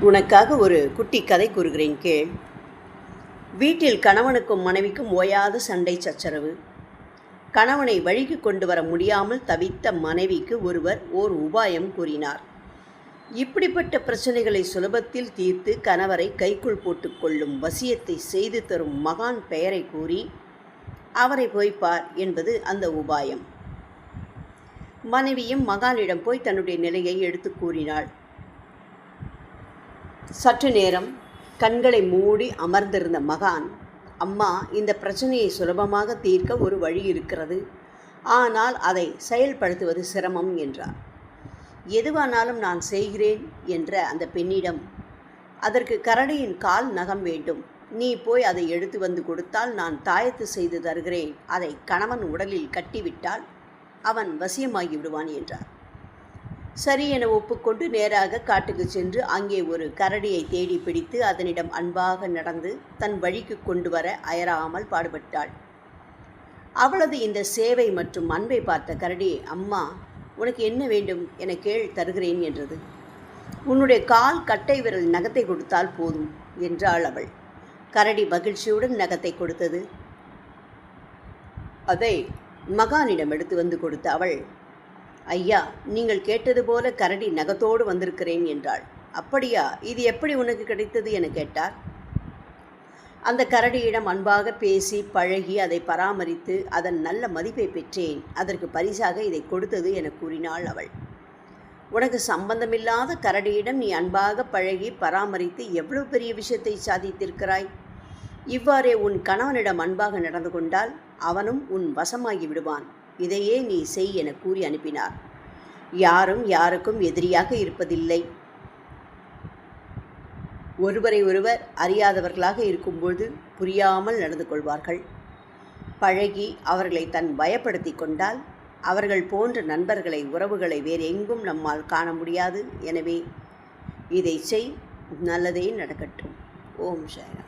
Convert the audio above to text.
உனக்காக ஒரு குட்டி கதை கூறுகிறேன் கேள். வீட்டில் கணவனுக்கும் மனைவிக்கும் ஓயாத சண்டை சச்சரவு. கணவனை வழிக்கு கொண்டு வர முடியாமல் தவித்த மனைவிக்கு ஒருவர் ஓர் உபாயம் கூறினார். இப்படிப்பட்ட பிரச்சனைகளை சுலபத்தில் தீர்த்து கணவரை கைக்குள் போட்டுக்கொள்ளும் வசியத்தை செய்து தரும் மகான் பெயரை கூறி அவரை போய் பார் என்பது அந்த உபாயம். மனைவியும் மகானிடம் போய் தன்னுடைய நிலையை எடுத்து கூறினாள். சற்று நேரம் கண்களை மூடி அமர்ந்திருந்த மகான், அம்மா, இந்த பிரச்சனையை சுலபமாக தீர்க்க ஒரு வழி இருக்கிறது, ஆனால் அதை செயல்படுத்துவது சிரமம் என்றார். எதுவானாலும் நான் செய்கிறேன் என்ற அந்த பெண்ணிடம், அதற்கு கரடியின் கால் நகம் வேண்டும், நீ போய் அதை எடுத்து வந்து கொடுத்தால் நான் தாயத்து செய்து தருகிறேன், அதை கணவன் உடலில் கட்டிவிட்டால் அவன் வசியமாகி விடுவான் என்றார். சரி என ஒப்புக்கொண்டு நேராக காட்டுக்கு சென்று அங்கே ஒரு கரடியை தேடி பிடித்து அதனிடம் அன்பாக நடந்து தன் வழிக்கு கொண்டு வர அயராமல் பாடுபட்டாள். அவளது இந்த சேவை மற்றும் அன்பை பார்த்த கரடி, அம்மா, உனக்கு என்ன வேண்டும் என கேள், தருகிறேன் என்றது. உன்னுடைய கால் கட்டை விரல் நகத்தை கொடுத்தால் போதும் என்றாள் அவள். கரடி மகிழ்ச்சியுடன் நகத்தை கொடுத்தது. அதை மகானிடம் எடுத்து வந்து கொடுத்த அவள், ஐயா, நீங்கள் கேட்டது போல கரடி நகத்தோடு வந்திருக்கிறேன் என்றாள். அப்படியா, இது எப்படி உனக்கு கிடைத்தது என கேட்டார். அந்த கரடியிடம் அன்பாக பேசி பழகி அதை பராமரித்து அதன் நல்ல மதிப்பை பெற்றேன், அதற்கு பரிசாக இதை கொடுத்தது என கூறினாள் அவள். உனக்கு சம்பந்தமில்லாத கரடியிடம் நீ அன்பாக பழகி பராமரித்து எவ்வளவு பெரிய விஷயத்தை சாதித்திருக்கிறாய். இவ்வாறே உன் கணவனிடம் அன்பாக நடந்து கொண்டால் அவனும் உன் வசமாகி விடுவான், இதையே நீ செய் என கூறி அனுப்பினார். யாரும் யாருக்கும் எதிரியாக இருப்பதில்லை. ஒருவரை ஒருவர் அறியாதவர்களாக இருக்கும்போது புரியாமல் நடந்து கொள்வார்கள். பழகி அவர்களை தன் பயப்படுத்தி கொண்டால் அவர்கள் போன்ற நண்பர்களை, உறவுகளை வேறு எங்கும் நம்மால் காண முடியாது. எனவே இதை செய், நல்லதே நடக்கட்டும். ஓம் சாய்ராம்.